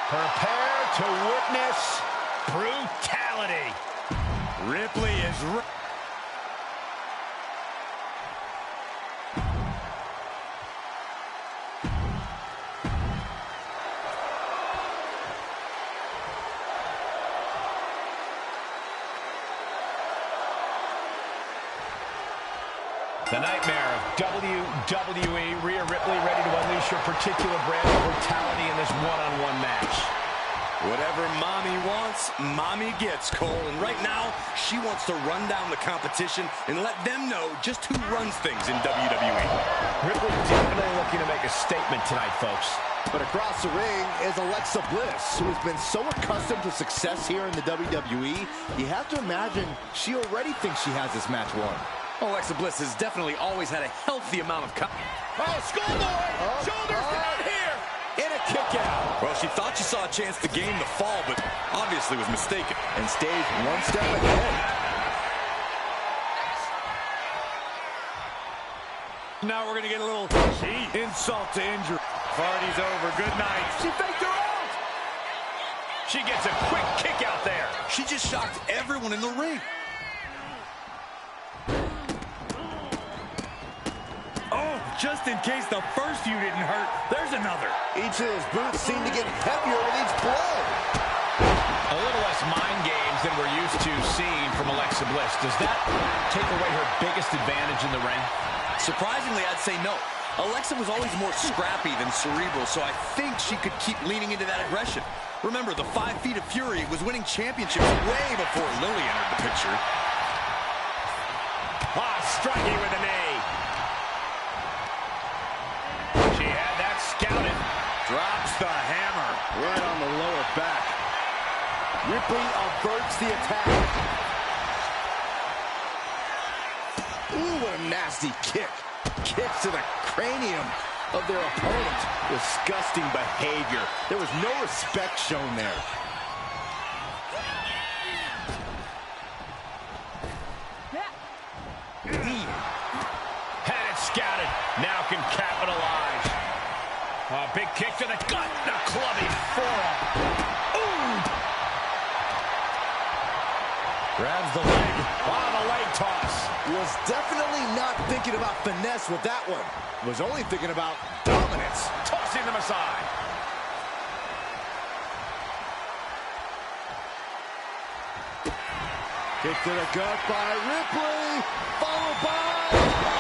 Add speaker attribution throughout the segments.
Speaker 1: Prepare to witness brutality. Ripley is... The nightmare of WWE, Rhea Ripley, ready to unleash her particular brand of brutality in this one-on-one match.
Speaker 2: Whatever mommy wants, mommy gets, Cole. And right now, she wants to run down the competition and let them know just who runs things in WWE.
Speaker 1: Ripley definitely looking to make a statement tonight, folks.
Speaker 3: But across the ring is Alexa Bliss, who has been so accustomed to success here in the WWE, you have to imagine she already thinks she has this match won.
Speaker 2: Alexa Bliss has definitely always had a healthy amount of
Speaker 1: Schoolboy! Shoulders down here!
Speaker 2: and a kick out. Well, she thought she saw a chance to gain the fall, but obviously was mistaken.
Speaker 3: And stayed one step ahead.
Speaker 2: Now we're going to get a little insult to injury. Party's over. Good night.
Speaker 1: She faked her out! She gets a quick kick out there.
Speaker 2: She just shocked everyone in the ring. Oh, just in case the first few didn't hurt, there's another.
Speaker 3: Each of his boots seem to get heavier with each blow.
Speaker 1: A little less mind games than we're used to seeing from Alexa Bliss. Does that take away her biggest advantage in the ring?
Speaker 2: Surprisingly, I'd say no. Alexa was always more scrappy than cerebral, so I think she could keep leaning into that aggression. Remember, the 5 Feet of Fury was winning championships way before Lily entered the picture.
Speaker 1: Striking with a knee. She had that scouted.
Speaker 2: Drops the hammer.
Speaker 3: Right on the lower back. Ripley averts the attack. Ooh, what a nasty kick. Kick to the cranium of their opponent. Disgusting behavior. There was no respect shown there.
Speaker 1: Had it scouted. Now can capitalize. A big kick to the gut. The clubbing forearm. Ooh! Grabs the leg. The leg toss.
Speaker 3: Was definitely not thinking about finesse with that one. Was only thinking about dominance.
Speaker 1: Tossing them aside.
Speaker 3: Kick to the gut by Ripley. Followed by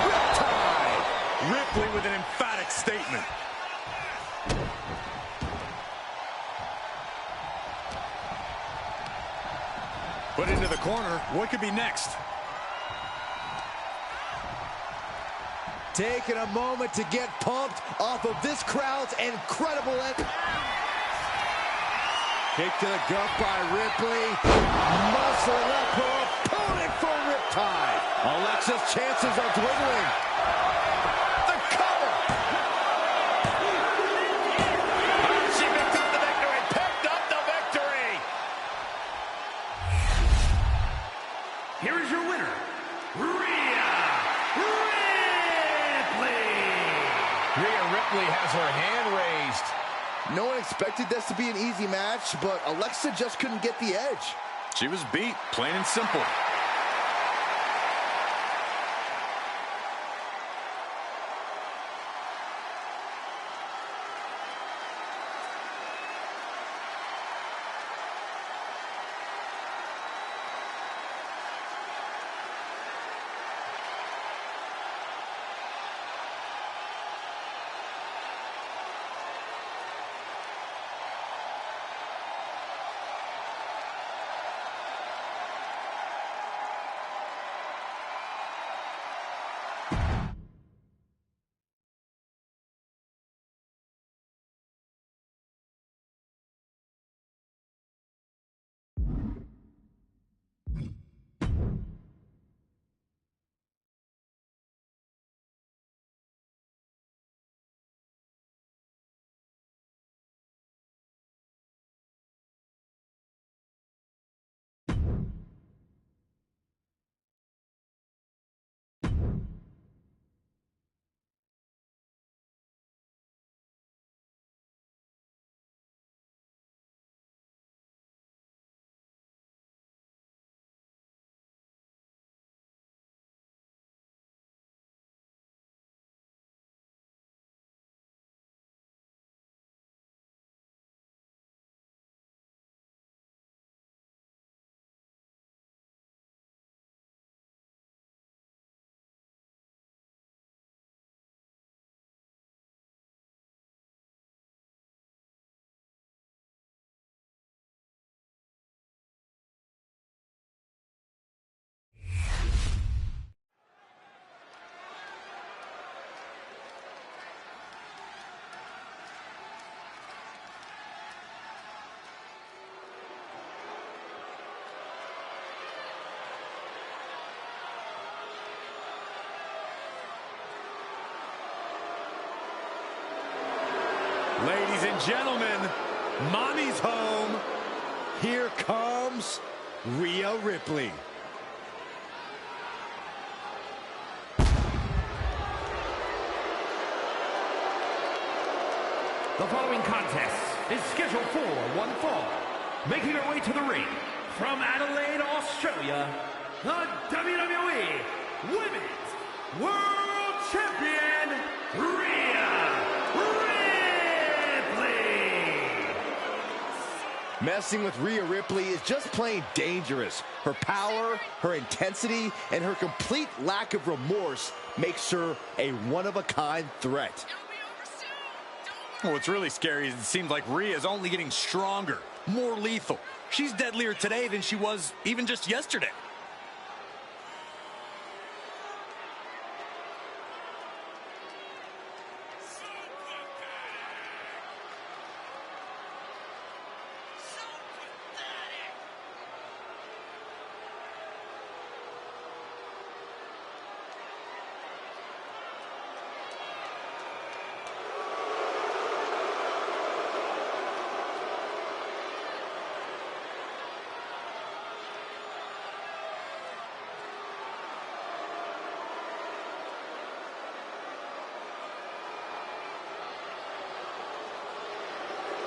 Speaker 3: Riptide.
Speaker 2: Ripley with an emphatic statement. Put into the corner. What could be next?
Speaker 3: Taking a moment to get pumped off of this crowd's incredible kick to the gut by Ripley. Muscling up her opponent for Riptide. Alexa's chances are dwindling. The cover.
Speaker 1: She picked up the victory. Picked up the victory. Here is your winner, Rhea Ripley has her hand raised.
Speaker 3: No one expected this to be an easy match, but Alexa just couldn't get the edge.
Speaker 2: She was beat, plain and simple.
Speaker 3: Ladies and gentlemen, mommy's home. Here comes Rhea Ripley.
Speaker 4: The following contest is scheduled for one fall. Making her way to the ring from Adelaide, Australia, the WWE Women's World Champion, Rhea Ripley.
Speaker 3: Messing with Rhea Ripley is just plain dangerous. Her power, her intensity, and her complete lack of remorse makes her a one-of-a-kind threat.
Speaker 2: What's really scary is it seems like Rhea is only getting stronger, more lethal. She's deadlier today than she was even just yesterday.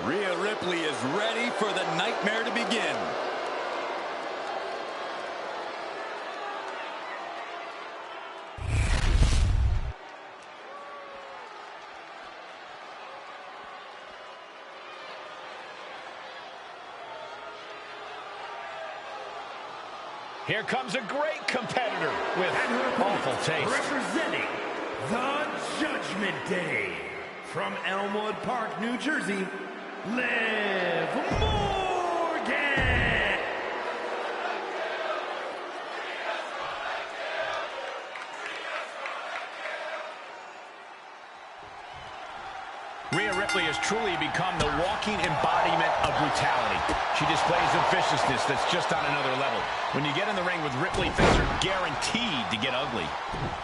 Speaker 2: Rhea Ripley is ready for the nightmare to begin.
Speaker 1: Here comes a great competitor with awful taste.
Speaker 4: Representing the Judgment Day from Elmwood Park, New Jersey, Liv Morgan.
Speaker 1: Rhea Ripley has truly become the walking embodiment of brutality. She displays a viciousness that's just on another level. When you get in the ring with Ripley, things are guaranteed to get ugly.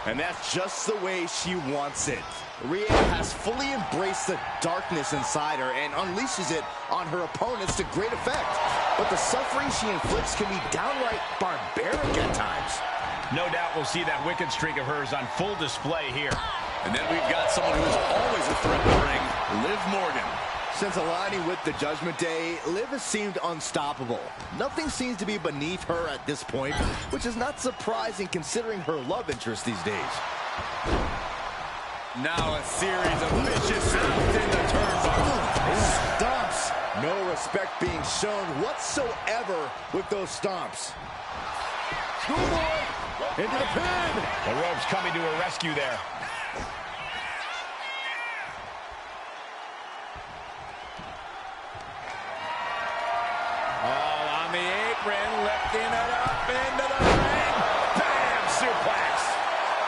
Speaker 3: And that's just the way she wants it. Rhea has fully embraced the darkness inside her and unleashes it on her opponents to great effect. But the suffering she inflicts can be downright barbaric at times.
Speaker 1: No doubt we'll see that wicked streak of hers on full display here.
Speaker 2: And then we've got someone who's always a threat in the ring, Liv Morgan.
Speaker 3: Since aligning with the Judgment Day, Liv has seemed unstoppable. Nothing seems to be beneath her at this point, which is not surprising considering her love interest these days.
Speaker 2: Now a series of vicious stomps in the turnbuckle.
Speaker 3: Stomps. No respect being shown whatsoever with those stomps. Schoolboy into the pin.
Speaker 1: The ropes coming to a rescue there.
Speaker 2: Lifting it up into the ring.
Speaker 1: Bam! Suplex.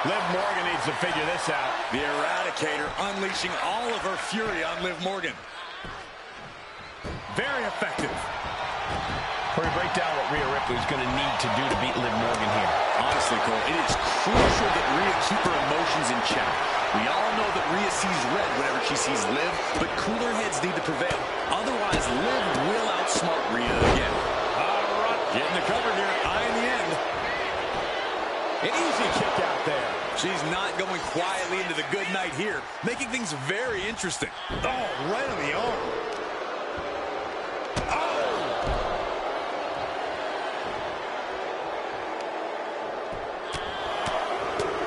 Speaker 1: Liv Morgan needs to figure this out.
Speaker 2: The Eradicator unleashing all of her fury on Liv Morgan. Very effective.
Speaker 1: Corey, break down what Rhea Ripley is going to need to do to beat Liv Morgan here.
Speaker 2: Honestly, Cole, it is crucial that Rhea keep her emotions in check. We all know that Rhea sees red whenever she sees Liv, but cooler heads need to prevail. Otherwise, Liv will outsmart Rhea again.
Speaker 1: Getting the cover here, eyeing the end. An easy kick out there.
Speaker 2: She's not going quietly into the good night here, making things very interesting.
Speaker 3: Oh, right on the arm. Oh!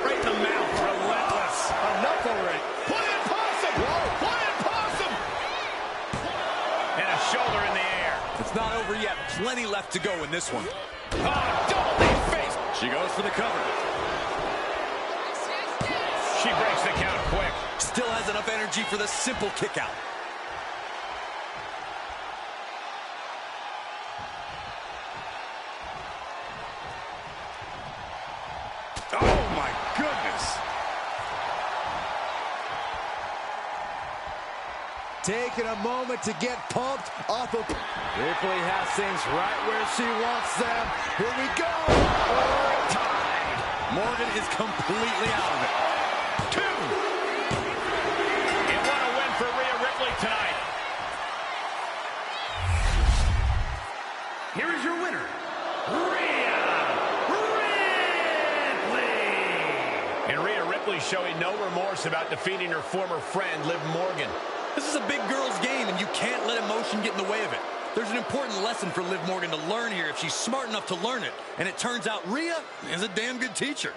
Speaker 1: Right in the mouth, relentless.
Speaker 3: Enough already.
Speaker 1: Put in possum! Put in possum! And a shoulder in the air.
Speaker 2: It's not over yet. Plenty left to go in this one.
Speaker 1: Oh, double knee face.
Speaker 2: She goes for the cover.
Speaker 1: She breaks the count quick.
Speaker 2: Still has enough energy for the simple kick out.
Speaker 3: Oh, my goodness. Taking a moment to get pumped off of... Ripley has things right where she wants them. Here we go.
Speaker 2: Time. Morgan is completely out of it.
Speaker 1: 2. And what a win for Rhea Ripley tonight. no remorse about defeating her former friend, Liv Morgan.
Speaker 2: This is a big girl's game, and you can't let emotion get in the way of it. There's an important lesson for Liv Morgan to learn here if she's smart enough to learn it. And it turns out Rhea is a damn good teacher.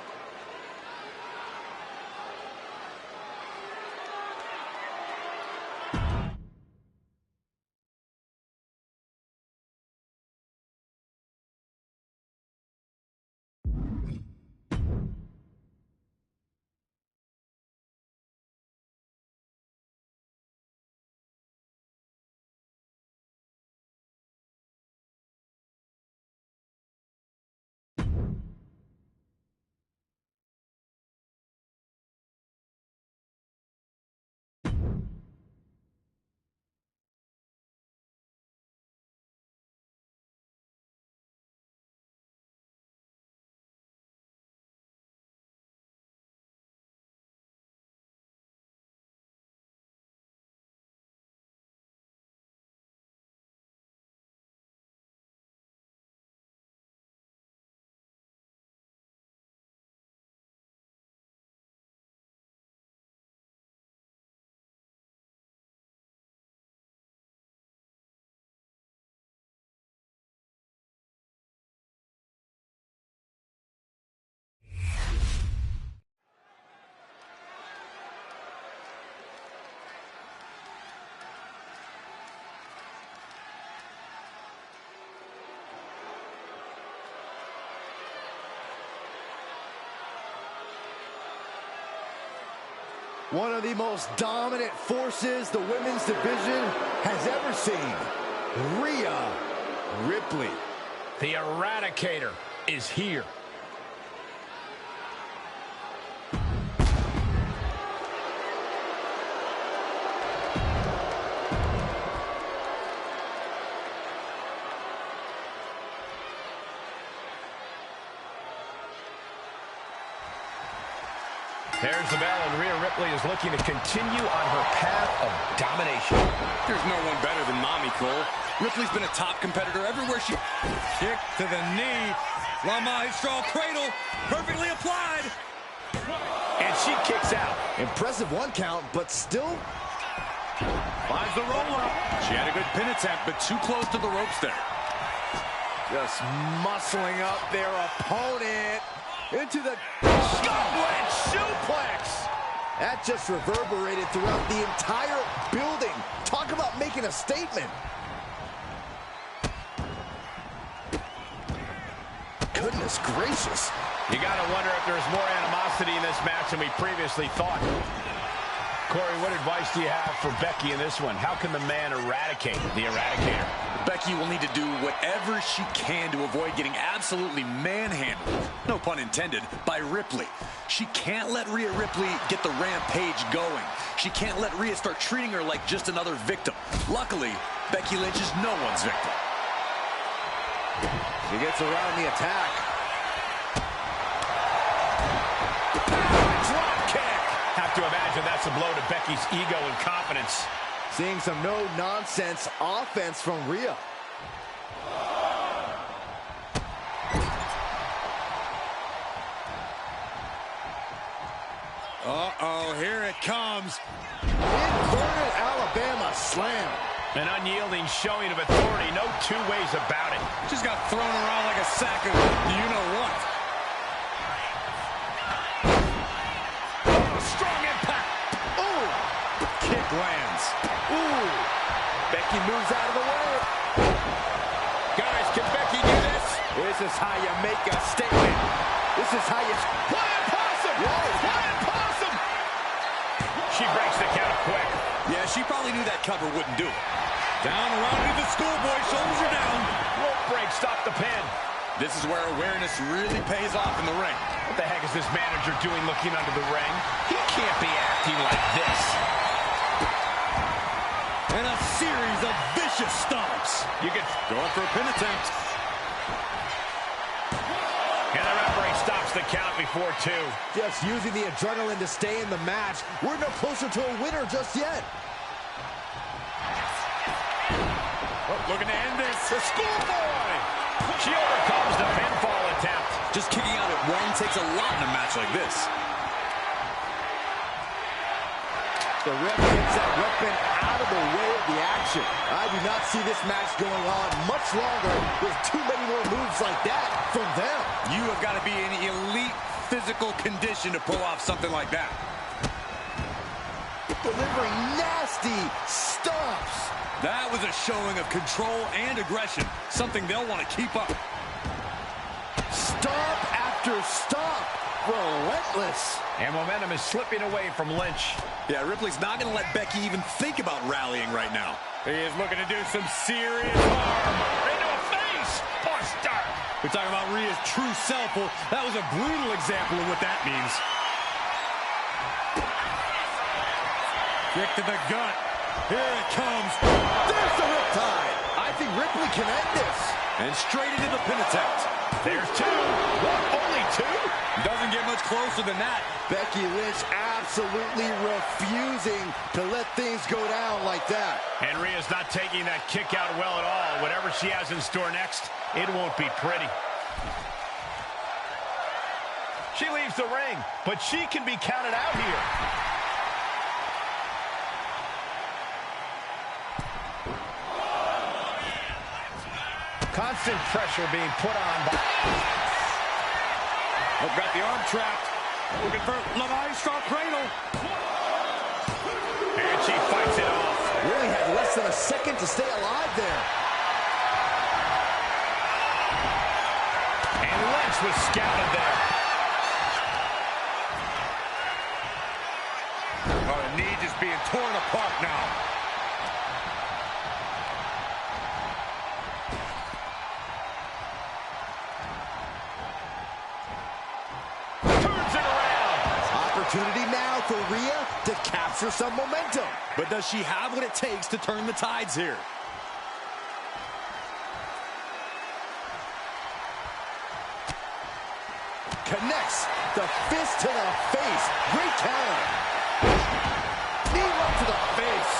Speaker 3: One of the most dominant forces the women's division has ever seen. Rhea Ripley.
Speaker 1: The Eradicator is here. There's the bell, and Rhea Ripley is looking to continue on her path of domination.
Speaker 2: There's no one better than Mommy Cole. Ripley's been a top competitor everywhere she... Kick to the knee. La Maestral cradle. Perfectly applied.
Speaker 1: And she kicks out.
Speaker 3: Impressive one count, but still...
Speaker 2: Finds the roll-up. She had a good pin attempt, but too close to the ropes there.
Speaker 3: Just muscling up their opponent into the
Speaker 1: Scotland suplex.
Speaker 3: That just reverberated throughout the entire building. Talk about making a statement. Goodness gracious.
Speaker 1: You gotta wonder if there's more animosity in this match than we previously thought. Corey, what advice do you have for Becky in this one? How can the man eradicate the Eradicator?
Speaker 2: Becky will need to do whatever she can to avoid getting absolutely manhandled, no pun intended, by Ripley. She can't let Rhea Ripley get the rampage going. She can't let Rhea start treating her like just another victim. Luckily, Becky Lynch is no one's victim.
Speaker 3: She gets around the attack.
Speaker 1: Drop kick. Have to imagine that's a blow to Becky's ego and confidence.
Speaker 3: Seeing some no-nonsense offense from Rhea.
Speaker 2: Uh-oh, here it comes.
Speaker 3: Inverted Alabama slam.
Speaker 1: An unyielding showing of authority, no two ways about it.
Speaker 2: Just got thrown around like a sack of you-know-what.
Speaker 1: Oh, strong impact.
Speaker 3: Ooh.
Speaker 2: Kick lands.
Speaker 3: Ooh. Becky moves out of the way.
Speaker 1: Guys, can Becky do this?
Speaker 3: This is how you make a statement. This is how you...
Speaker 1: Flying possum! Flying possum! She breaks the count quick.
Speaker 2: Yeah, she probably knew that cover wouldn't do it. Down around to the schoolboy, shoulders are down.
Speaker 1: Rope break, stop the pin.
Speaker 2: This is where awareness really pays off in the ring.
Speaker 1: What the heck is this manager doing looking under the ring? He can't be acting like this.
Speaker 2: And a series of vicious stomps.
Speaker 1: You can...
Speaker 2: Going for a pin attempt.
Speaker 1: And the referee stops the count before two.
Speaker 3: Just using the adrenaline to stay in the match. We're no closer to a winner just yet.
Speaker 2: Oh, looking to end this.
Speaker 1: The schoolboy. She overcomes the pinfall attempt.
Speaker 2: Just kicking out at one takes a lot in a match like this.
Speaker 3: The ref gets that weapon out of the way of the action. I do not see this match going on much longer with too many more moves like that from them.
Speaker 2: You have got to be in elite physical condition to pull off something like that.
Speaker 3: Delivering nasty stomps.
Speaker 2: That was a showing of control and aggression, something they'll want to keep up.
Speaker 3: Stomp after stomp. Relentless.
Speaker 1: And momentum is slipping away from Lynch.
Speaker 2: Yeah, Ripley's not going to let Becky even think about rallying right now.
Speaker 1: He is looking to do some serious harm. Into a face. Poor start.
Speaker 2: We're talking about Rhea's true self. Well, that was a brutal example of what that means. Kick to the gut. Here it comes.
Speaker 3: There's the riptide. I think Ripley can end this.
Speaker 2: And straight into the pin attempt.
Speaker 1: There's two. What? Only two?
Speaker 2: Doesn't get much closer than that.
Speaker 3: Becky Lynch absolutely refusing to let things go down like that.
Speaker 1: And Rhea's not taking that kick out well at all. Whatever she has in store next, it won't be pretty. She leaves the ring, but she can be counted out here. Constant pressure being put on by...
Speaker 2: They've got the arm trapped. Looking for La Maestro Cradle.
Speaker 1: And she fights it off.
Speaker 3: Really had less than a second to stay alive there.
Speaker 1: And Lynch was scouted there.
Speaker 2: Oh, the knee just being torn apart now.
Speaker 3: Opportunity now for Rhea to capture some momentum.
Speaker 2: But does she have what it takes to turn the tides here?
Speaker 3: Connects the fist to the face. Great counter. Knee right to the face.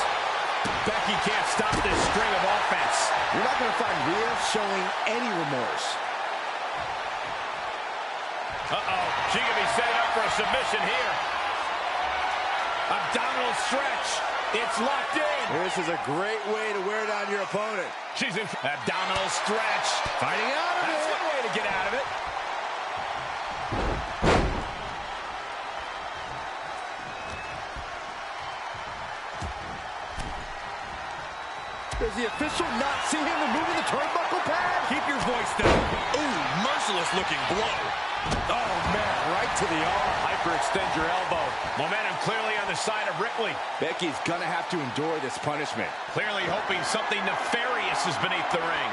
Speaker 1: Becky can't stop this string of offense.
Speaker 3: You're not going to find Rhea showing any remorse.
Speaker 1: Uh-oh. She can be setting up for a submission here. Abdominal stretch. It's locked in.
Speaker 3: This is a great way to wear down your opponent.
Speaker 1: She's in abdominal stretch.
Speaker 3: Fighting out of
Speaker 1: That's
Speaker 3: it.
Speaker 1: one way to get out of it.
Speaker 3: Does the official not see him removing the turnbuckle pad?
Speaker 2: Keep your voice down. Ooh, merciless looking blow.
Speaker 3: Oh, man, right to the arm.
Speaker 1: Hyperextend your elbow. Momentum clearly on the side of Ripley.
Speaker 3: Becky's gonna have to endure this punishment.
Speaker 1: Clearly hoping something nefarious is beneath the ring.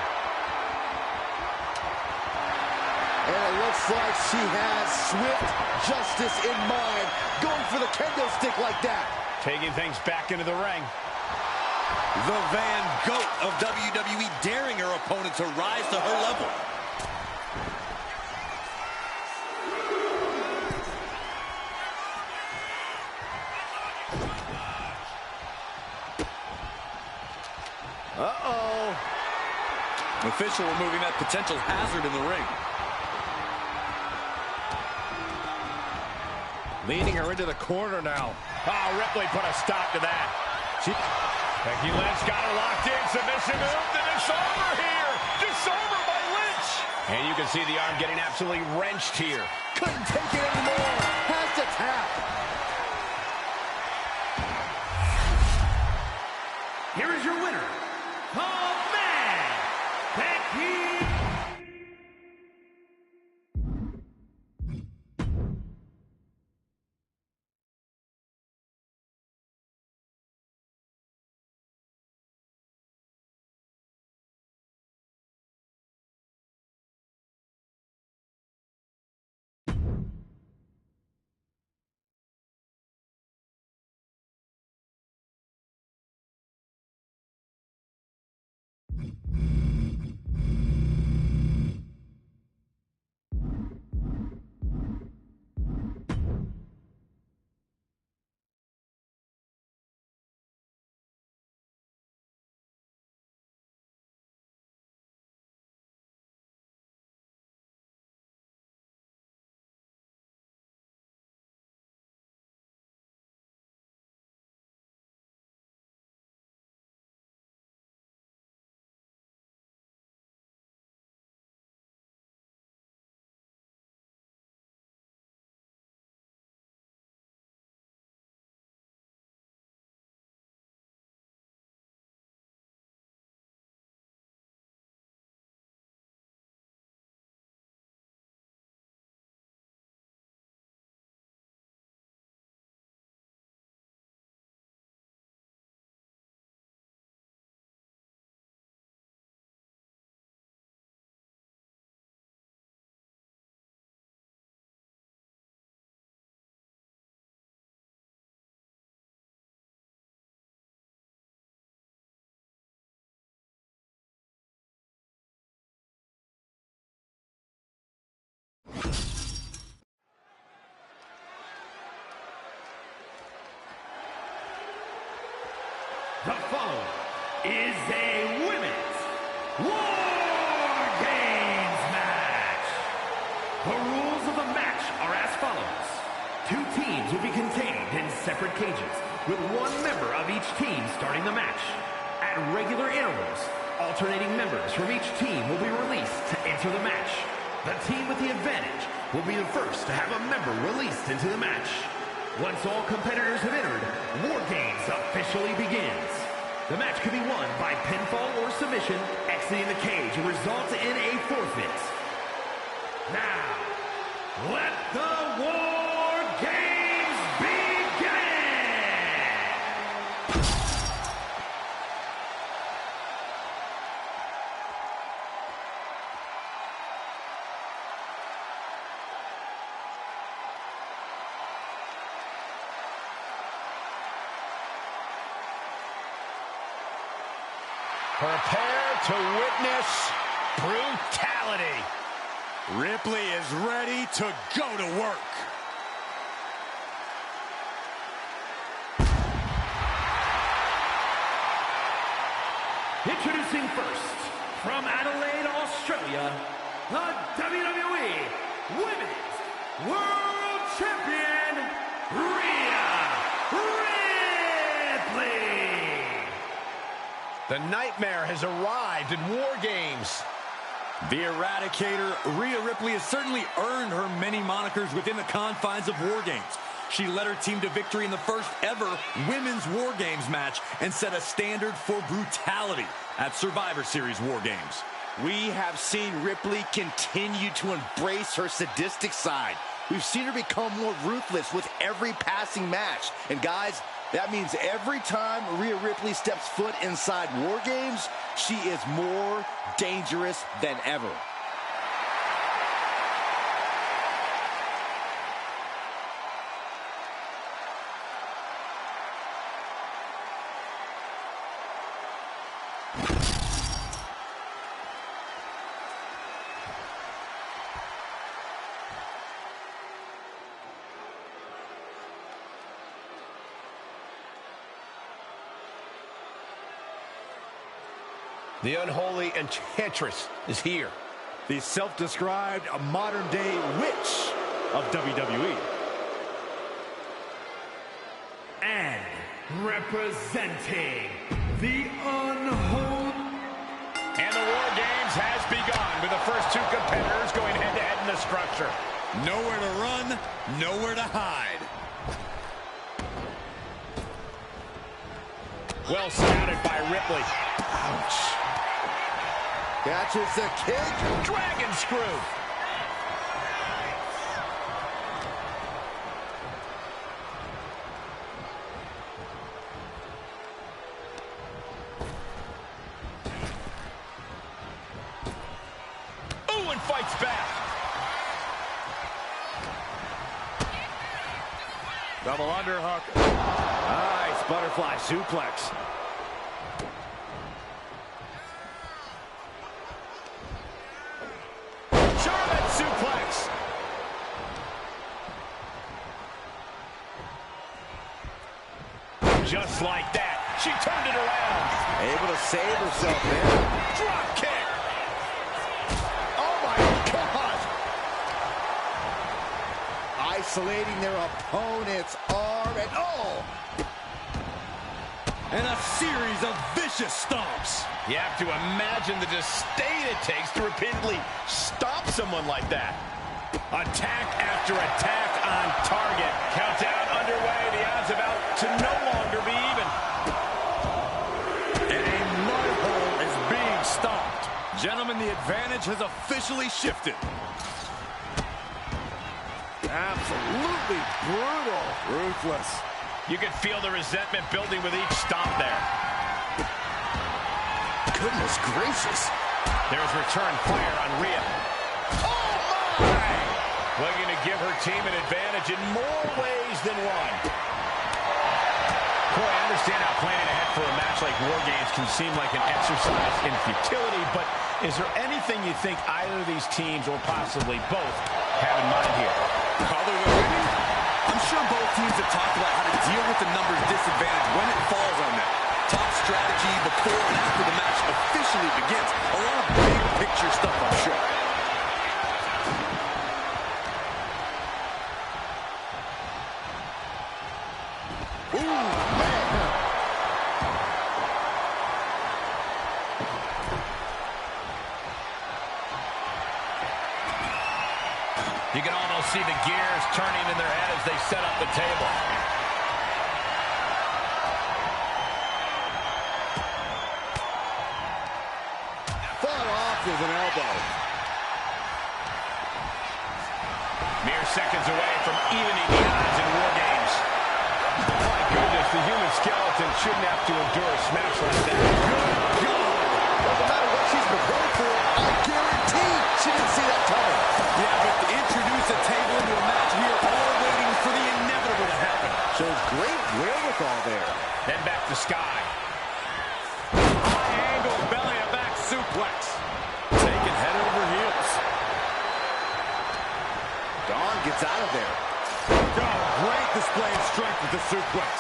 Speaker 3: And it looks like she has swift justice in mind, going for the kendo stick like that.
Speaker 1: Taking things back into the ring.
Speaker 2: The Van Goat of WWE daring her opponent to rise to her level.
Speaker 3: Uh-oh.
Speaker 2: Official removing that potential hazard in the ring.
Speaker 3: Leading her into the corner now.
Speaker 1: Oh, Ripley put a stop to that. Becky Lynch got her locked in. Submission move. The disarmer here. Disarmer by Lynch. And you can see the arm getting absolutely wrenched here.
Speaker 3: Couldn't take it anymore. Has to tap.
Speaker 4: Here is your winner, the man, Becky The following is a Women's War Games match. The rules of the match are as follows. 2 teams will be contained in separate cages, with 1 member of each team starting the match. At regular intervals, alternating members from each team will be released to enter the match. The team with the advantage will be the first to have a member released into the match. Once all competitors have entered, War Games officially begins. The match can be won by pinfall or submission, exiting the cage will result in a forfeit. Now, let the War Games begin!
Speaker 1: Prepare to witness brutality.
Speaker 3: Ripley is ready to go to work.
Speaker 4: Introducing first, from Adelaide, Australia, the WWE Women's World Champion, Rhea Ripley.
Speaker 1: The Nightmare has arrived at War Games.
Speaker 2: The Eradicator, Rhea Ripley, has certainly earned her many monikers within the confines of War Games. She led her team to victory in the first ever Women's War Games match and set a standard for brutality at Survivor Series War Games.
Speaker 3: We have seen Ripley continue to embrace her sadistic side. We've seen her become more ruthless with every passing match. And guys, that means every time Rhea Ripley steps foot inside War Games, she is more dangerous than ever.
Speaker 1: The unholy enchantress is here.
Speaker 3: The self-described modern-day witch of WWE.
Speaker 4: And representing the unholy.
Speaker 1: And the War Games has begun with the first 2 competitors going head-to-head in the structure.
Speaker 2: Nowhere to run, nowhere to hide.
Speaker 1: Well scouted by Ripley.
Speaker 3: Ouch. Catches the kick.
Speaker 1: Dragon screw. Ooh, and fights back.
Speaker 3: Double underhook. Nice butterfly suplex. Suplex.
Speaker 1: Just like that, she turned it around.
Speaker 3: Able to save herself there.
Speaker 1: Drop kick.
Speaker 3: Oh my God. Isolating their opponent's arm and
Speaker 2: And a series of vicious stomps.
Speaker 1: You have to imagine the disdain it takes to repeatedly stop someone like that. Attack after attack on target. Countdown underway. The odds about to no longer be even.
Speaker 2: And a mud hole is being stomped. Gentlemen, the advantage has officially shifted.
Speaker 3: absolutely brutal.
Speaker 2: Ruthless.
Speaker 1: You can feel the resentment building with each stomp there.
Speaker 3: Goodness gracious.
Speaker 1: There's return fire on Rhea. Oh, my! Looking to give her team an advantage in more ways than one. Corey, I understand how planning ahead for a match like War Games can seem like an exercise in futility, but is there anything you think either of these teams, or possibly both, have in mind here?
Speaker 2: Other than winning, I'm sure both teams have talked about how to deal with the numbers disadvantage when it falls on them. Talk strategy before and after the match officially begins. A lot of big picture stuff, I'm sure.
Speaker 1: You can almost see the gears turning in their head as they set up the table.
Speaker 3: Fought off with an elbow.
Speaker 1: Mere seconds away from evening the odds in War Games. My goodness, the human skeleton shouldn't have to endure a smash like that.
Speaker 3: Good God. Doesn't matter what she's prepared for, I guarantee she didn't see that coming.
Speaker 2: Yeah, but to introduce a table into a match, we are all waiting for the inevitable to happen.
Speaker 3: Shows great wherewithal there.
Speaker 1: Then back to Sky.
Speaker 2: High angle belly to back suplex. Taking head over heels.
Speaker 3: Dawn gets out of there.
Speaker 2: Oh, great display of strength with the suplex.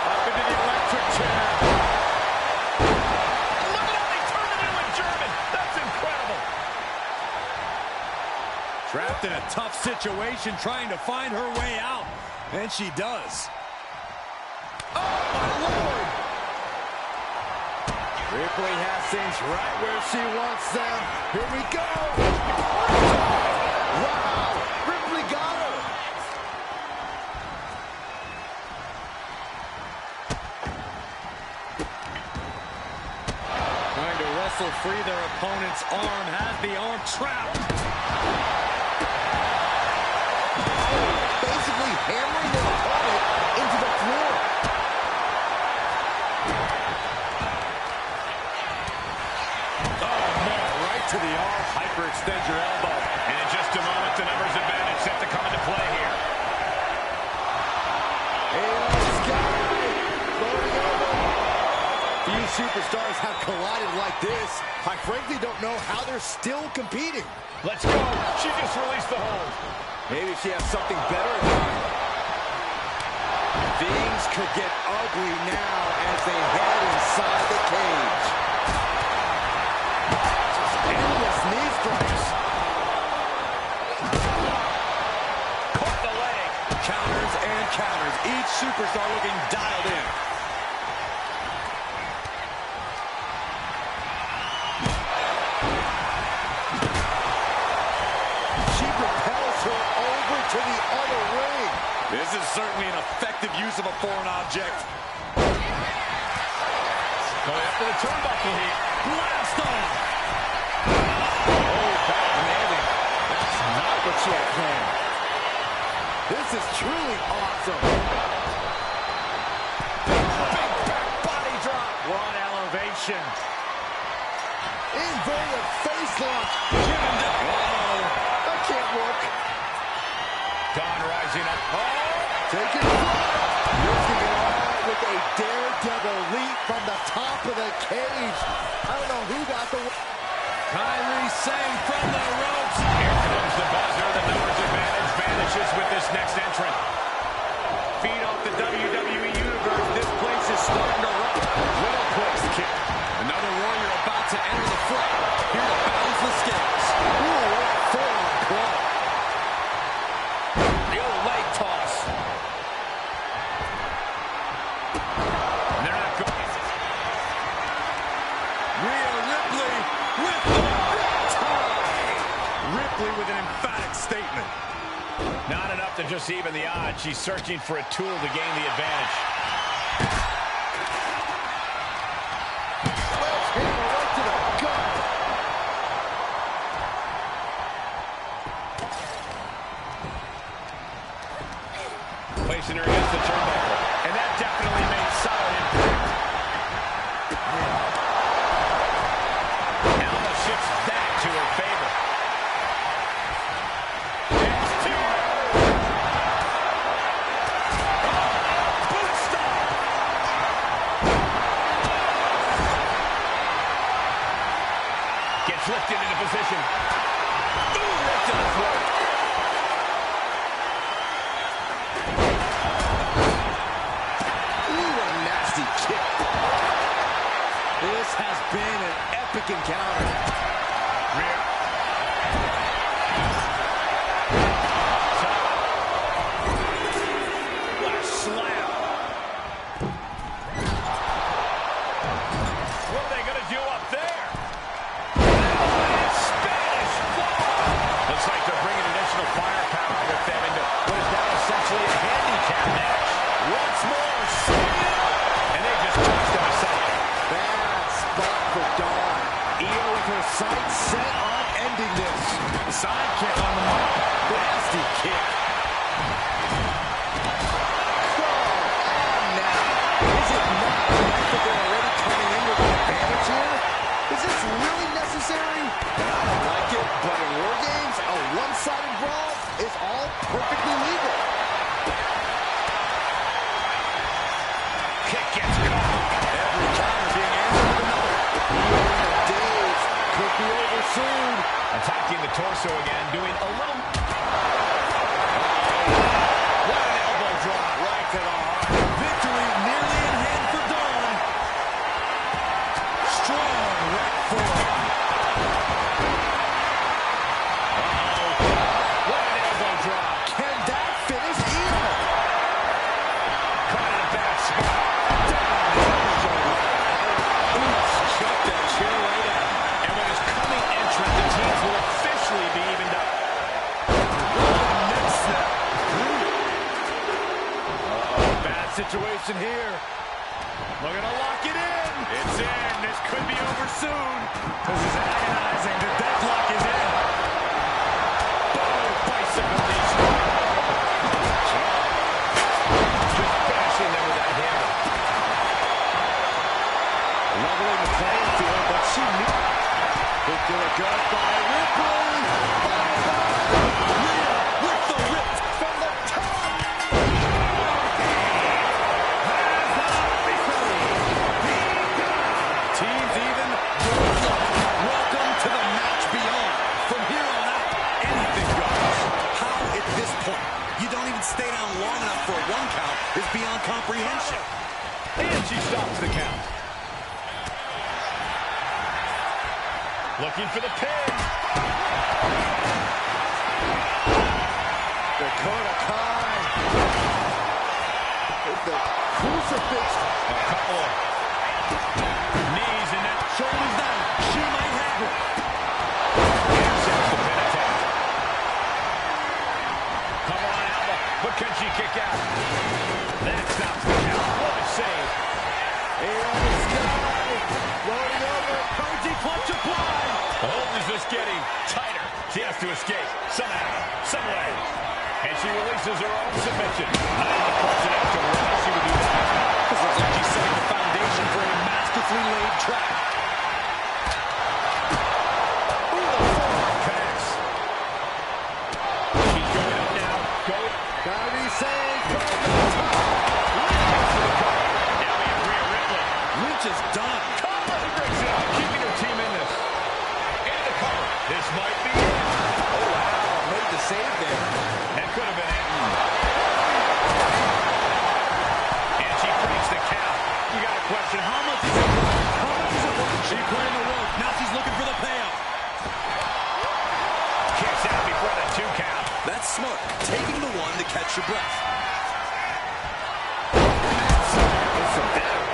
Speaker 2: Up into the electric chair.
Speaker 1: Look at how they turned it into a German. That's incredible.
Speaker 2: Trapped in a tough situation, trying to find her way out. And she does. Oh, my Lord!
Speaker 3: Ripley has things right where she wants them. Here we go. Wow, Ripley got her.
Speaker 2: Trying to wrestle free their opponent's arm, has the arm trapped.
Speaker 3: Basically hammering their opponent into the floor.
Speaker 2: Oh, man, right to the arm. Hyperextend your elbow.
Speaker 1: And in just a moment, the numbers advantage set to come into play here.
Speaker 3: Few superstars have collided like this. I frankly don't know how they're still competing.
Speaker 1: Let's go. She just released the hold.
Speaker 3: Maybe she has something better in mind. Things could get ugly now as they head inside the cage. Endless knee strikes.
Speaker 1: Caught the leg.
Speaker 2: Counters and counters. Each superstar looking dialed in.
Speaker 3: She propels her over to the other ring.
Speaker 2: This is certainly an effective use of a foreign object.
Speaker 1: Going up to the turnbuckle here.
Speaker 2: Blast off!
Speaker 3: Oh, back landing. That's not what she had planned. This is truly awesome.
Speaker 1: Big back body drop.
Speaker 2: What elevation.
Speaker 3: Inverted face lock.
Speaker 2: Given down.
Speaker 3: That can't work.
Speaker 1: Dawn rising up.
Speaker 3: Taking lifting it on with a daredevil leap from the top of the cage. I don't know who got the...
Speaker 2: Kyrie Sane from the ropes.
Speaker 1: Here comes the buzzer. The numbers advantage vanishes with this next entrant. Feed off the WWE Universe. This place is starting to rock. Little clicks kick.
Speaker 2: Another warrior about to enter the fray. Here to balance the scales.
Speaker 3: Ooh, what a forearm club.
Speaker 1: The old leg toss. And they're not going.
Speaker 2: Rhea Ripley with the big tie. Ripley with an emphatic statement.
Speaker 1: Not enough to just even the odds. She's searching for a tool to gain the advantage.
Speaker 3: Sledgehammer right to the gut.
Speaker 1: Placing her against the turnbuckle. And that definitely made solid impact. Alma shifts back to her favor. Boot stomp. Gets lifted into position. Ooh, right to the throat.
Speaker 3: encounter.
Speaker 1: Rear. What a slam. What are they going to do up there? Spanish fly. Looks like they're bringing additional firepower with them into what is now essentially a handicap match. Once more, and they just tossed him aside.
Speaker 3: Bad spot for Dawn. Io with her sights set on ending this.
Speaker 1: Side kick on the mark.
Speaker 3: Nasty kick. Come on now. Is it not enough that they're already coming in with an advantage here? Is this really necessary? I don't like it, but in War Games, a one-sided brawl is all perfectly legal.
Speaker 1: Kick gets caught.
Speaker 3: Every counter being answered with another. Io in a daze. Could be over soon.
Speaker 1: Attacking the torso again, doing a little... What an elbow drop.
Speaker 3: Right to the heart.
Speaker 2: Victory nearly in hand for Dawn. Strong right forearm.
Speaker 1: What an elbow drop.
Speaker 3: Can that finish Io?
Speaker 1: Caught in a bad spot.
Speaker 3: Chuck that chair right out.
Speaker 1: And with his coming entrant, the teams will officially be evened up.
Speaker 3: Next snap.
Speaker 1: Bad situation here. Looking to lock it in. It's in. This could be over soon. This is agonizing. The deathlock is in. Boom. Bicycle knee strike. Just bashing them with that hammer.
Speaker 3: Leveling the playing field, but she knew. Look to the gut by Ripley. Rhea with the rip from the top.
Speaker 2: Teams even. Welcome to the match beyond. From here on out, anything goes. How at this point you don't even stay down long enough for a one count is beyond comprehension.
Speaker 1: And she stops the count. Looking for the pin.
Speaker 3: Dakota Kai. With the crucifix.
Speaker 1: A couple of knees and then
Speaker 2: Shoulders down. She might have it.
Speaker 1: intercepts the pin attempt. Come on, Alba. But can she kick out? That stops the count. What a save.
Speaker 3: Io Sky. Loading over.
Speaker 2: Crazy clutch applied.
Speaker 1: The hold is just getting tighter. She has to escape somehow, some way. And she releases her own submission. I don't know after why she would do that.
Speaker 2: This looks like she's setting the foundation for a masterfully laid trap.
Speaker 1: Ooh, the forearm connects. She's going up now. Go.
Speaker 3: Gotta be saved from the top.
Speaker 1: Now we have Rhea Ripley.
Speaker 2: Lynch is done.
Speaker 1: She breaks it up, keeping her team in this. Into the cover. This might be it.
Speaker 3: Oh, wow. Made the save there.
Speaker 1: That could have been it. And she breaks the count. You got a question. How much is it worth?
Speaker 2: How much is it worth? She playing the rope. Now she's looking for the payoff.
Speaker 1: Kicks out before the 2 count.
Speaker 2: That's smart. Taking the one to catch your breath.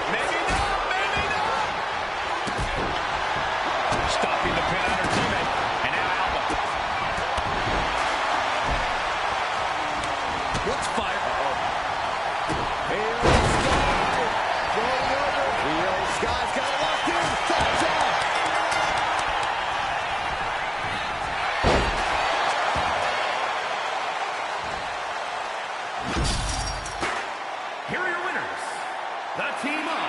Speaker 1: Maybe not, maybe not. Stopping the pin on her teammate. And now Alba.
Speaker 2: Let's fire.
Speaker 3: Io Sky. Rolling over. Io Sky's got it locked in. That's out.
Speaker 4: Here are your winners. The team of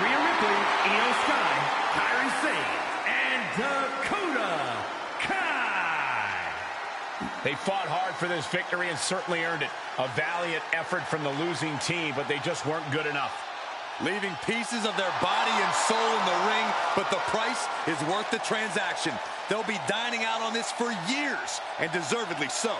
Speaker 4: Rhea Ripley, Io Sky, Kairi Sane, and Dakota Kai.
Speaker 1: They fought hard for this victory and certainly earned it. A valiant effort from the losing team, but they just weren't good enough.
Speaker 2: Leaving pieces of their body and soul in the ring, but the price is worth the transaction. They'll be dining out on this for years, and deservedly so.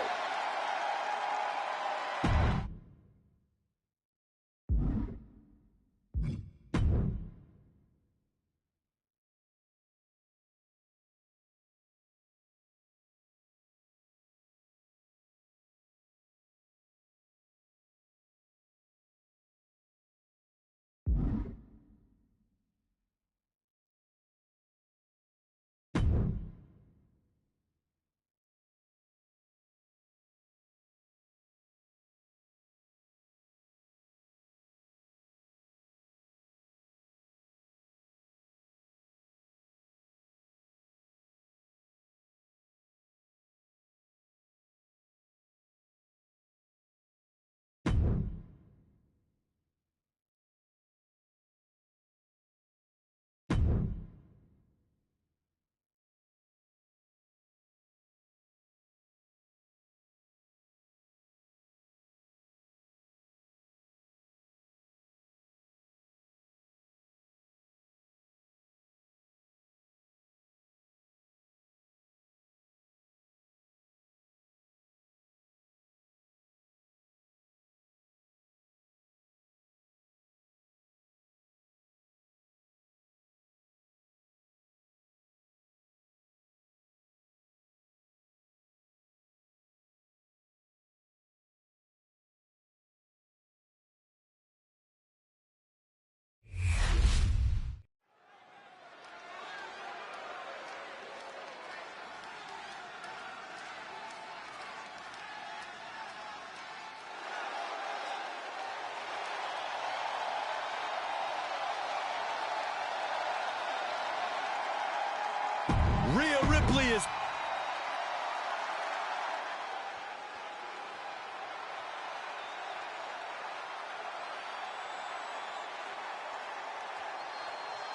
Speaker 2: Rhea Ripley is...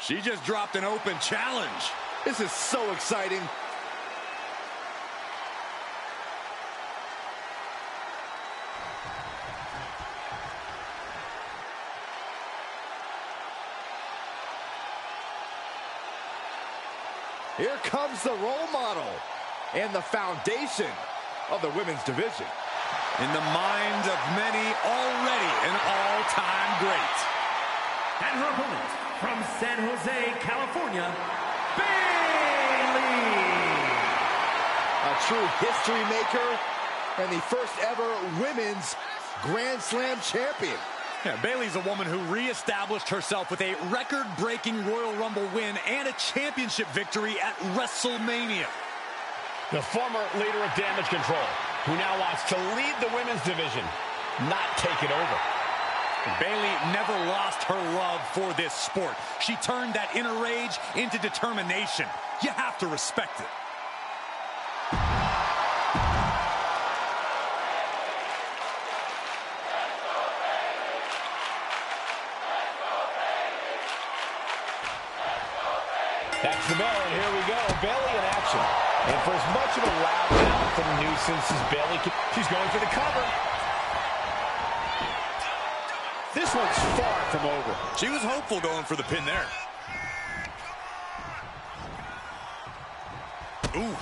Speaker 2: She just dropped an open challenge.
Speaker 3: This is so exciting. Here comes the role model and the foundation of the women's division.
Speaker 2: In the minds of many, already an all-time great.
Speaker 4: And her opponent, from San Jose, California, Bayley.
Speaker 3: A true history maker and the first ever women's Grand Slam champion.
Speaker 2: Yeah, Bayley's a woman who reestablished herself with a record-breaking Royal Rumble win and a championship victory at WrestleMania.
Speaker 1: The former leader of Damage Control, who now wants to lead the women's division, not take it over.
Speaker 2: Bayley never lost her love for this sport. She turned that inner rage into determination. You have to respect it.
Speaker 1: That's the bell, and here we go. Bayley in action. And for as much of a loud mouth and nuisance as Bayley can, she's going for the cover. This one's far from over.
Speaker 2: She was hopeful going for the pin there. Ooh.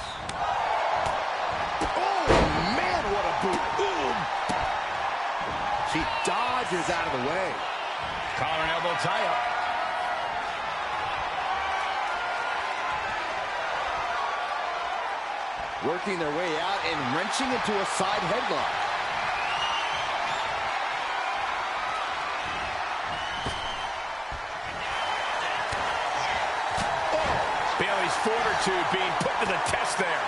Speaker 3: Oh, man, what a boot. Ooh. She dodges out of the way.
Speaker 1: Collar and elbow tie-up.
Speaker 3: Working their way out and wrenching into a side headlock.
Speaker 1: Oh, Bayley's fortitude being put to the test there.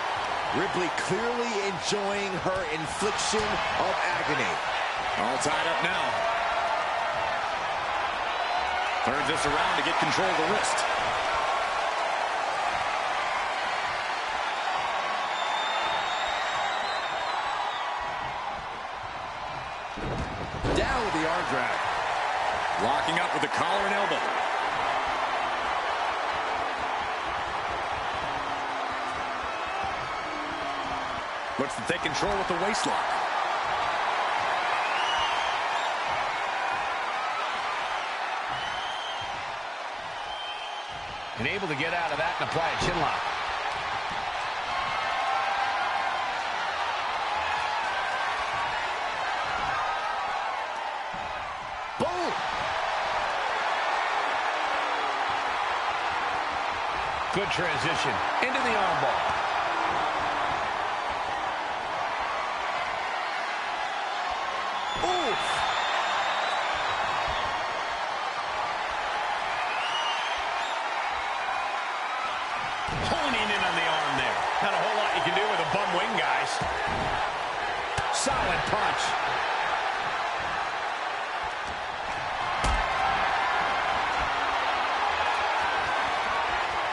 Speaker 3: Ripley clearly enjoying her infliction of agony.
Speaker 2: All tied up now. Turns this around to get control of the wrist.
Speaker 3: Down with the arm drag.
Speaker 2: Locking up with the collar and elbow. Looks to take control with the waist lock.
Speaker 1: And able to get out of that and apply a chin lock.
Speaker 3: Boom!
Speaker 1: Good transition into the armbar.
Speaker 3: Oof!
Speaker 1: Honing in on the arm there. Not a whole lot you can do with a bum wing, guys. Solid punch.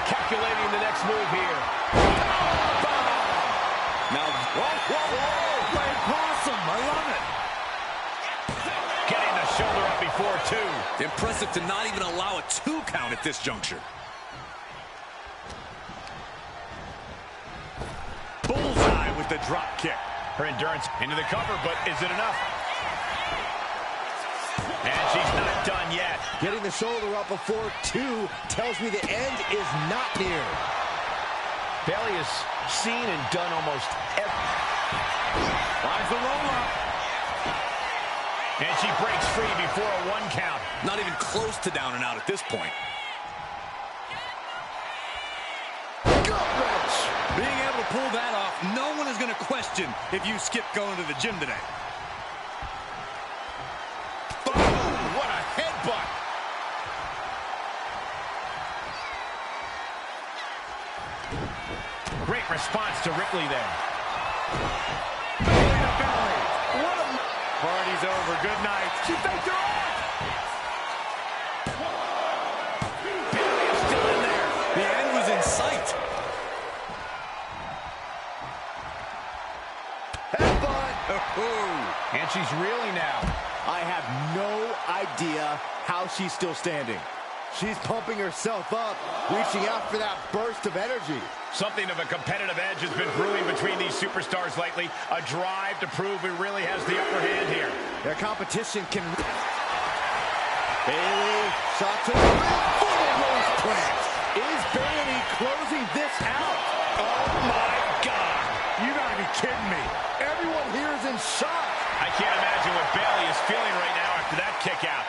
Speaker 1: Calculating the next move here.
Speaker 2: Now, whoa, playing possum. I love it.
Speaker 1: Getting the shoulder up before two.
Speaker 2: Impressive to not even allow a 2 count at this juncture. Bullseye with the drop kick.
Speaker 1: Her endurance into the cover, but is it enough? And she's not done yet.
Speaker 3: Getting the shoulder up before 2 tells me the end is not near.
Speaker 1: Bayley has seen and done almost everything.
Speaker 2: Finds the roll-up.
Speaker 1: And she breaks free before a 1 count.
Speaker 2: Not even close to down and out at this point.
Speaker 3: Gut wrench!
Speaker 2: Being able to pull that off, no one is going to question if you skip going to the gym today.
Speaker 3: Boom! What a headbutt!
Speaker 1: Great response to Ripley there.
Speaker 2: Party's over. Good night.
Speaker 1: She faked her off. Bayley is still in there.
Speaker 2: The end was in sight.
Speaker 1: and she's reeling now.
Speaker 3: I have no idea how she's still standing. She's pumping herself up, reaching out for that burst of energy.
Speaker 1: Something of a competitive edge has been brewing between these superstars lately. A drive to prove who really has the upper hand here.
Speaker 3: Their competition can... Bayley, shot to the rim, rose plant. Is Bayley closing this out?
Speaker 1: Oh my God!
Speaker 3: You gotta be kidding me. Everyone here is in shock.
Speaker 1: I can't imagine what Bayley is feeling right now after that kick out.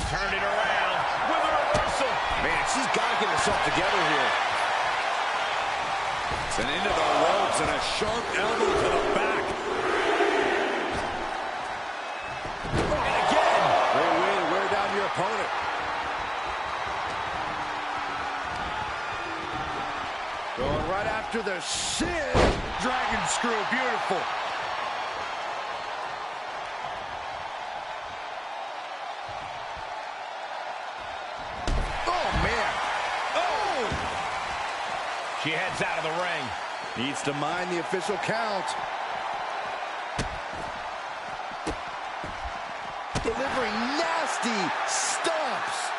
Speaker 1: Turned it around with a reversal.
Speaker 3: Man, she's got to get herself together here.
Speaker 2: It's an into the ropes and a sharp elbow to the back.
Speaker 3: And again. Great way to wear down your opponent. Going right after the shin. Dragon screw, beautiful. Oh, man. Oh!
Speaker 1: She heads out of the ring.
Speaker 3: Needs to mind the official count. Delivering nasty stomps.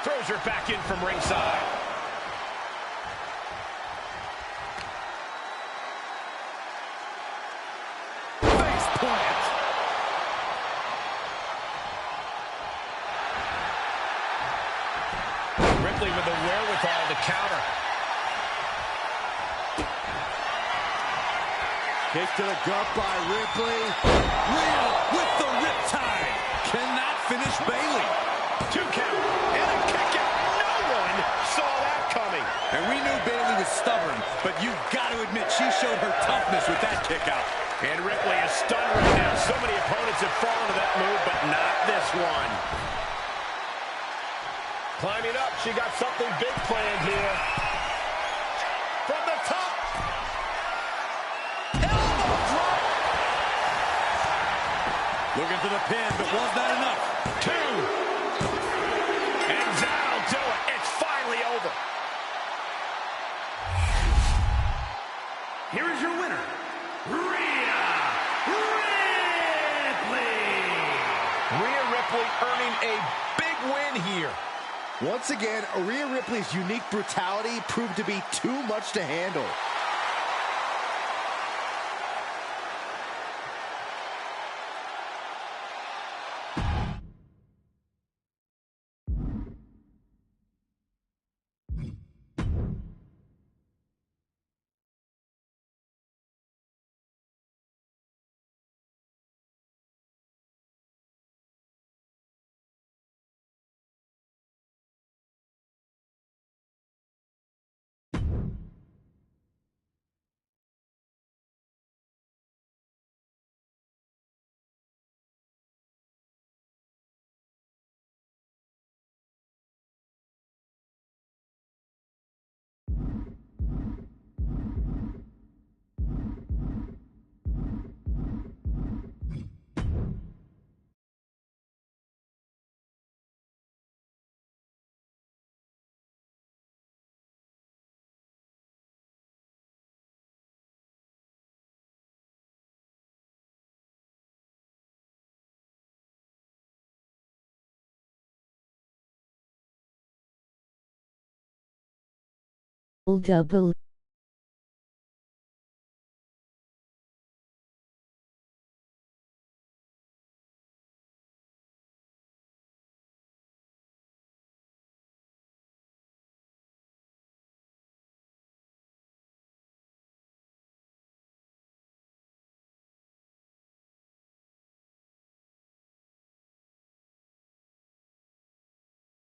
Speaker 1: Throws her back in from ringside.
Speaker 3: Face plant.
Speaker 1: Ripley with the wherewithal to counter.
Speaker 3: Kick to the gut by Ripley.
Speaker 2: Rhea with the riptide. Can that finish Bayley?
Speaker 1: 2 count and a kick out. No one saw that coming.
Speaker 2: And we knew Bayley was stubborn, but you've got to admit she showed her toughness with that kick out.
Speaker 1: And Ripley is stunned right now. So many opponents have fallen to that move, but not this one. Climbing up, she got something big planned here. From the top. Elbow drop.
Speaker 2: Looking for the pin, but was that enough?
Speaker 1: 2. And that'll do it. It's finally over.
Speaker 4: Here is your winner, Rhea Ripley.
Speaker 1: Rhea Ripley earning a big win here.
Speaker 3: Once again, Rhea Ripley's unique brutality proved to be too much to handle.
Speaker 5: Wwwe.